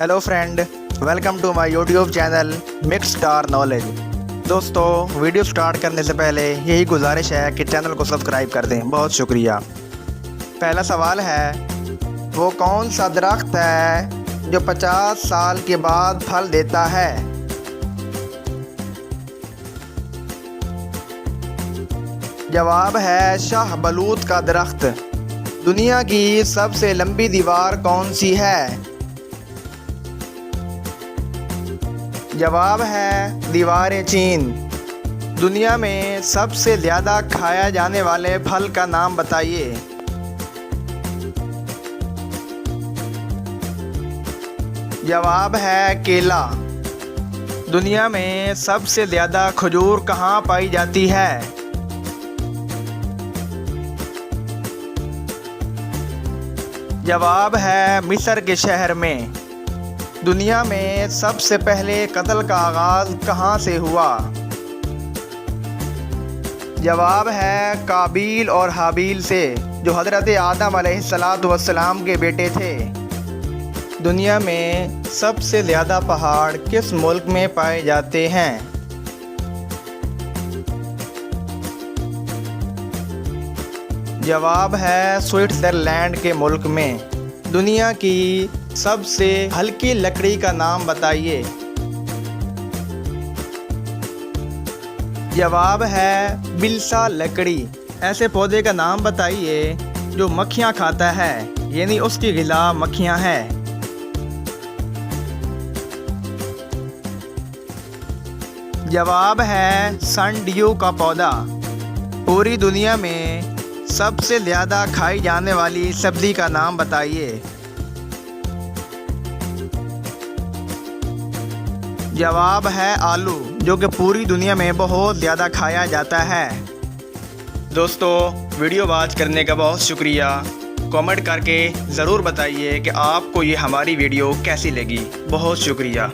Hello friend, welcome to my YouTube channel mix star knowledge. दोस्तों, video start करने से पहले यही गुजारिश है कि चैनल को सब्सक्राइब कर दें। बहुत शुक्रिया। पहला सवाल है, वो कौन सा दरख्त है जो 50 साल के बाद फल देता है? जवाब है शाहबलूत का दरख्त। दुनिया की सबसे लंबी दीवार कौन सी है? जवाब है दीवार चीन। दुनिया में सबसे ज़्यादा खाया जाने वाले फल का नाम बताइए। जवाब है केला। दुनिया में सबसे ज़्यादा खजूर कहाँ पाई जाती है? जवाब है मिस्र के शहर में। दुनिया में सबसे पहले कत्ल का आगाज़ कहाँ से हुआ? जवाब है काबील और हाबील से, जो हज़रत आदम अलैहिस्सलाम के बेटे थे। दुनिया में सबसे ज़्यादा पहाड़ किस मुल्क में पाए जाते हैं? जवाब है स्विट्ज़रलैंड के मुल्क में। दुनिया की सबसे हल्की लकड़ी का नाम बताइए। जवाब है बिलसा लकड़ी। ऐसे पौधे का नाम बताइए जो मक्खियाँ खाता है, यानी उसकी ग़िज़ा मक्खियाँ है। जवाब है सनड्यू का पौधा। पूरी दुनिया में सबसे ज़्यादा खाई जाने वाली सब्ज़ी का नाम बताइए। जवाब है आलू, जो कि पूरी दुनिया में बहुत ज़्यादा खाया जाता है। दोस्तों, वीडियो वॉच करने का बहुत शुक्रिया। कमेंट करके ज़रूर बताइए कि आपको ये हमारी वीडियो कैसी लगी। बहुत शुक्रिया।